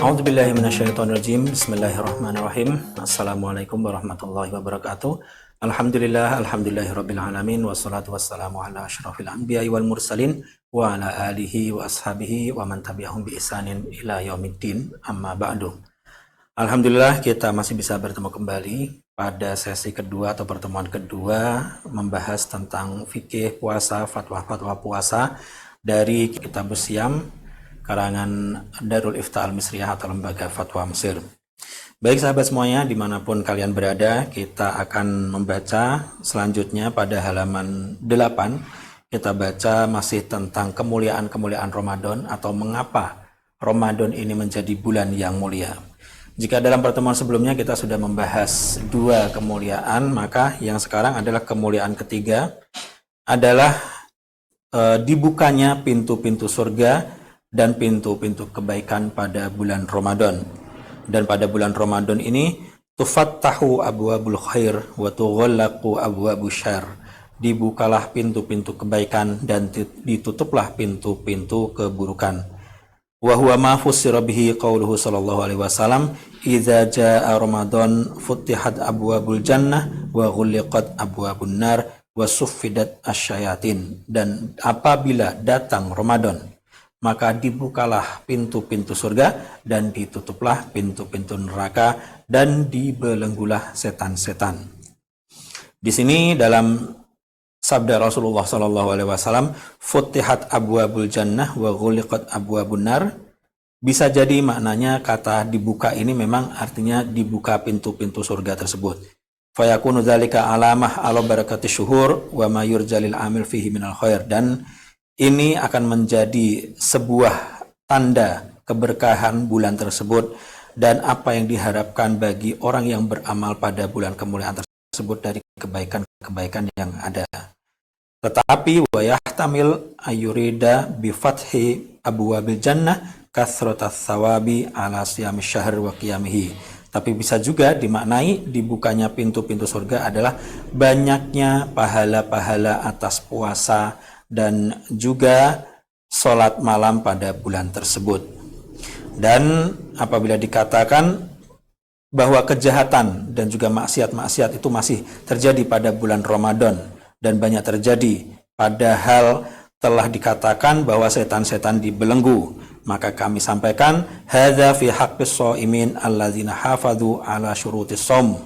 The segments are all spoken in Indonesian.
A'udzubillahi minasyaitonirrajim. Bismillahirrahmanirrahim. Assalamualaikum warahmatullahi wabarakatuh. Alhamdulillahirabbil alamin wassalatu wassalamu ala asyrafil anbiya'i wal mursalin wa ala alihi wa ashabihi wa man tabi'ahum bi ihsanin ila yaumiddin. Amma ba'du. Alhamdulillah kita masih bisa bertemu kembali pada sesi kedua atau pertemuan kedua membahas tentang fikih puasa, fatwa-fatwa puasa dari Kitabus Shiyam karangan Darul Ifta Al-Misriyah atau Lembaga Fatwa Mesir. Baik sahabat semuanya, dimanapun kalian berada, kita akan membaca selanjutnya pada halaman 8. Kita baca masih tentang kemuliaan-kemuliaan Ramadan atau mengapa Ramadan ini menjadi bulan yang mulia. Jika dalam pertemuan sebelumnya kita sudah membahas 2 kemuliaan, maka yang sekarang adalah kemuliaan ketiga adalah dibukanya pintu-pintu surga dan pintu-pintu kebaikan pada bulan Ramadan. Dan pada bulan Ramadan ini tufattahu abwabul khair wa tughallaqu abwabusy syarr. Dibukalah pintu-pintu kebaikan dan ditutuplah pintu-pintu keburukan. Wa huwa ma fussira bihi qauluhu sallallahu alaihi wasallam, idza jaa ramadan futihat abwabul jannah wa ghulliqat abwabun nar wa suffidat asyayatin. Dan apabila datang Ramadan, maka dibukalah pintu-pintu surga dan ditutuplah pintu-pintu neraka dan dibelenggulah setan-setan. Di sini dalam sabda Rasulullah SAW, futihat abwabul jannah wa ghuliqat abwabun nar, bisa jadi maknanya kata dibuka ini memang artinya dibuka pintu-pintu surga tersebut. Fayakunu dzalika alamah ala barakati syuhur wa ma yurjalil amil fihi minal khair, dan ini akan menjadi sebuah tanda keberkahan bulan tersebut dan apa yang diharapkan bagi orang yang beramal pada bulan kemuliaan tersebut dari kebaikan-kebaikan yang ada. Tetapi wa yahtamil ayurida bi fathi abwabil jannah kasratas thawabi ala siyami syahr wa qiyamihi. Tapi bisa juga dimaknai dibukanya pintu-pintu surga adalah banyaknya pahala-pahala atas puasa dan juga sholat malam pada bulan tersebut. Dan apabila dikatakan bahwa kejahatan dan juga maksiat-maksiat itu masih terjadi pada bulan Ramadan dan banyak terjadi, padahal telah dikatakan bahwa setan-setan dibelenggu, maka kami sampaikan hadza fi haqqis shaimin alladzina hafadzu ala syurutis shaum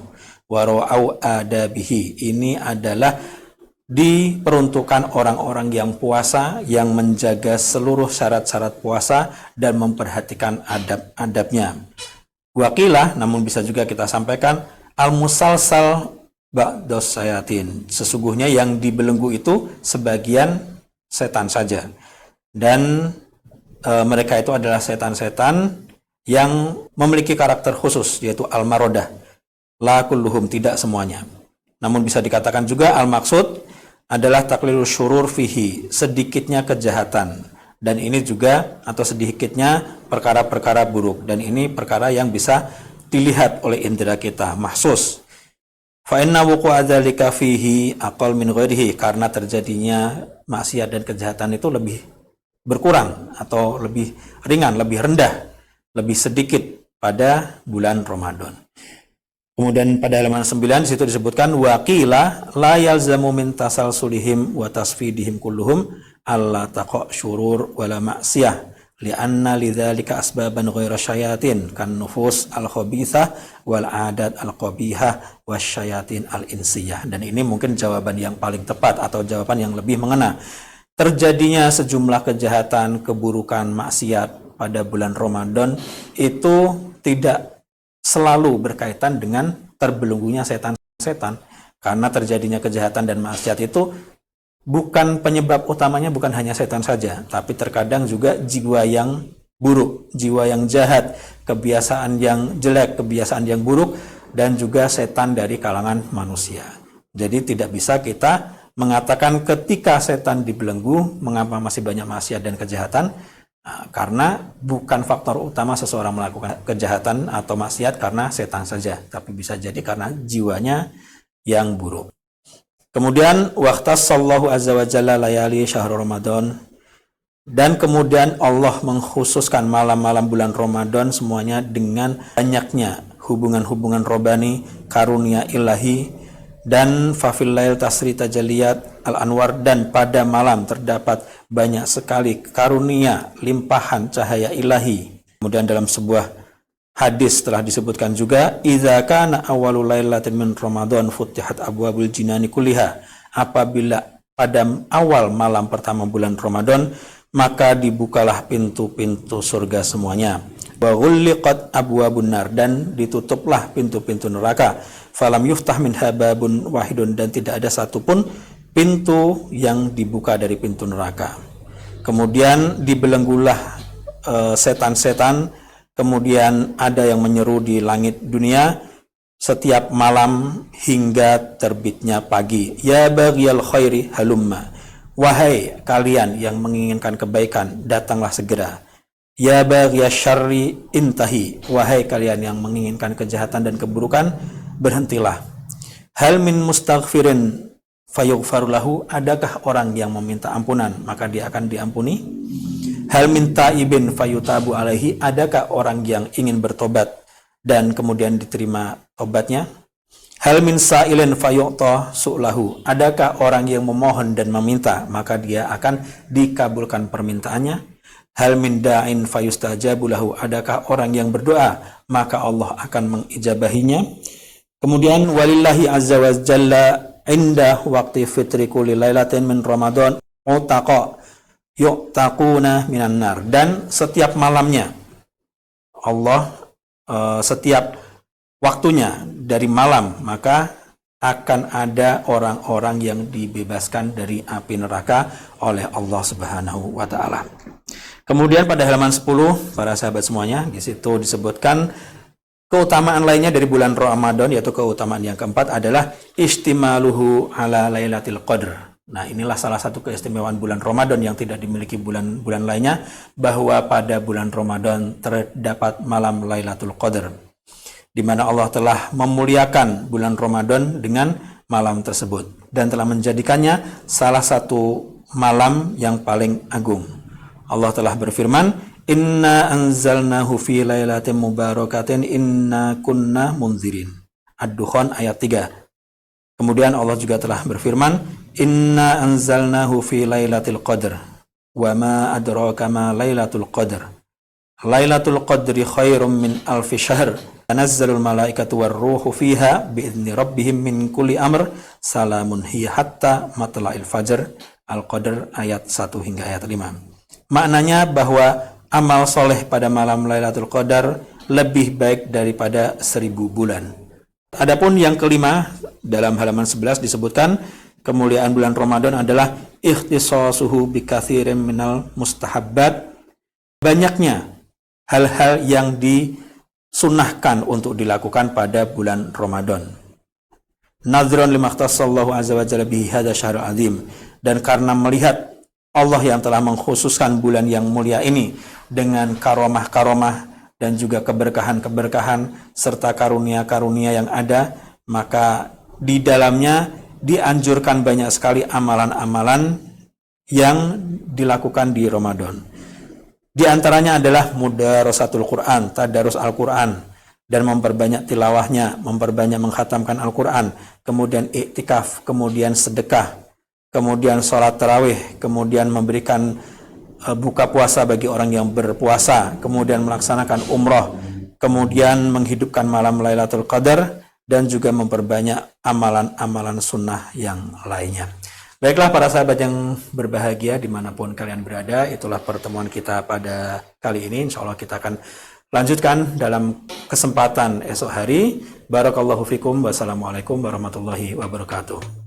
wa ra'au adabihi. Ini adalah diperuntukkan orang-orang yang puasa, yang menjaga seluruh syarat-syarat puasa dan memperhatikan adab-adabnya. Wakilah, namun bisa juga kita sampaikan al-musalsal ba'dos syayatin. Sesungguhnya yang dibelenggu itu sebagian setan saja. Dan mereka itu adalah setan-setan yang memiliki karakter khusus, yaitu al-marodah. La kulluhum, tidak semuanya. Namun bisa dikatakan juga al-maksud adalah taklilul syurur fihi, sedikitnya kejahatan, dan ini juga atau sedikitnya perkara-perkara buruk, dan ini perkara yang bisa dilihat oleh indera kita, mahsus. Fa inna wuqu'a dzalika fihi aqall min ghairihi, karena terjadinya maksiat dan kejahatan itu lebih berkurang atau lebih ringan, lebih rendah, lebih sedikit pada bulan Ramadan. Kemudian pada halaman 9 di situ disebutkan waqila la yalzamu min tasalsulihim wa tasfidihim kulluhum alla taqa syurur wala ma'siyah li'anna lidzalika asbaban ghaira syayatin kan nufus al-khabithah wal adat al-qabihah wasyayatin al-insiyah. Dan ini mungkin jawaban yang paling tepat atau jawaban yang lebih mengena. Terjadinya sejumlah kejahatan, keburukan, maksiat pada bulan Ramadan itu tidak selalu berkaitan dengan terbelenggunya setan-setan, karena terjadinya kejahatan dan maksiat itu bukan penyebab utamanya, bukan hanya setan saja, tapi terkadang juga jiwa yang buruk, jiwa yang jahat, kebiasaan yang jelek, kebiasaan yang buruk, dan juga setan dari kalangan manusia. Jadi tidak bisa kita mengatakan ketika setan dibelenggu, mengapa masih banyak maksiat dan kejahatan. Karena bukan faktor utama seseorang melakukan kejahatan atau maksiat karena setan saja, tapi bisa jadi karena jiwanya yang buruk. Kemudian waqtas sallallahu azza wa jalla layali syahrul Ramadan Dan kemudian Allah mengkhususkan malam-malam bulan Ramadan semuanya dengan banyaknya hubungan-hubungan robani, karunia ilahi, dan fafil lail tasri tajaliyat al-anwar, dan pada malam terdapat banyak sekali karunia limpahan cahaya ilahi. Kemudian dalam sebuah hadis telah disebutkan juga, idza kana awwalul lailatin min Ramadan futihat abwabul jinani kulliha, apabila pada awal malam pertama bulan Ramadan maka dibukalah pintu-pintu surga semuanya. Wa ghulliqat abwabun nar, dan ditutuplah pintu-pintu neraka. Falam yuftah minha babun wahidun, dan tidak ada satupun pintu yang dibuka dari pintu neraka. Kemudian dibelenggulah setan-setan, kemudian ada yang menyeru di langit dunia setiap malam hingga terbitnya pagi. Ya baghiyal khairi halumma, wahai kalian yang menginginkan kebaikan, datanglah segera. Ya baghiyasy syarri intahi, wahai kalian yang menginginkan kejahatan dan keburukan, berhentilah. Hal min mustaghfirin fayaghfar lahu, adakah orang yang meminta ampunan maka dia akan diampuni? Hal min taibin fayutabu alaihi, adakah orang yang ingin bertobat dan kemudian diterima tobatnya? Hal min sa'ilin fayu'ta su'lahu, adakah orang yang memohon dan meminta maka dia akan dikabulkan permintaannya? Hal min da'in fayustajabu lahu, adakah orang yang berdoa maka Allah akan mengijabahinya? Kemudian walillahi azza wa jalla inda waqti fitri kulli lailatin min Ramadan utaqa yu'taquna minan nar, dan setiap malamnya Allah setiap waktunya dari malam maka akan ada orang-orang yang dibebaskan dari api neraka oleh Allah Subhanahu wa taala. Kemudian pada halaman 10 para sahabat semuanya, di situ disebutkan keutamaan lainnya dari bulan Ramadan, yaitu keutamaan yang keempat adalah istimaluhu ala lailatul qadr. Nah, inilah salah satu keistimewaan bulan Ramadan yang tidak dimiliki bulan-bulan lainnya, bahwa pada bulan Ramadan terdapat malam Lailatul Qadar, di mana Allah telah memuliakan bulan Ramadan dengan malam tersebut dan telah menjadikannya salah satu malam yang paling agung. Allah telah berfirman, Inna anzalnahu fi lailatin mubarakatin inna kunna munzirin. Ad-Dukhan ayat 3. Kemudian Allah juga telah berfirman, Inna anzalnahu fi lailatul qadr wa ma adraka ma lailatul qadr. Lailatul qadri khairum min alfi syahr. Tanazzalul malaikatu warruhu fiha bi'izni rabbihim min kulli amr. Salamun hiya hatta matla'il fajr. Al-Qadr ayat 1 hingga ayat 5. Maknanya bahwa amal soleh pada malam Lailatul Qadar lebih baik daripada 1000 bulan. Adapun yang kelima, dalam halaman 11 disebutkan kemuliaan bulan Ramadan adalah ikhtisasuhu bikatsirin minal mustahabbat. Banyaknya hal-hal yang disunahkan untuk dilakukan pada bulan Ramadan. Nadhron limakhtassallahu azza wa jalla bihi hadza syahrul azim, dan karena melihat Allah yang telah mengkhususkan bulan yang mulia ini dengan karomah-karomah dan juga keberkahan-keberkahan serta karunia-karunia yang ada, maka di dalamnya dianjurkan banyak sekali amalan-amalan yang dilakukan di Ramadan. Di antaranya adalah mudarasatul Quran, tadarus Al-Quran, dan memperbanyak tilawahnya, memperbanyak mengkhatamkan Al-Quran, kemudian iktikaf, kemudian sedekah, kemudian sholat tarawih, kemudian memberikan buka puasa bagi orang yang berpuasa, kemudian melaksanakan umrah, kemudian menghidupkan malam Lailatul Qadar, dan juga memperbanyak amalan-amalan sunnah yang lainnya. Baiklah para sahabat yang berbahagia dimanapun kalian berada, itulah pertemuan kita pada kali ini. Insya Allah kita akan lanjutkan dalam kesempatan esok hari. Barakallahu fikum. Wassalamualaikum warahmatullahi wabarakatuh.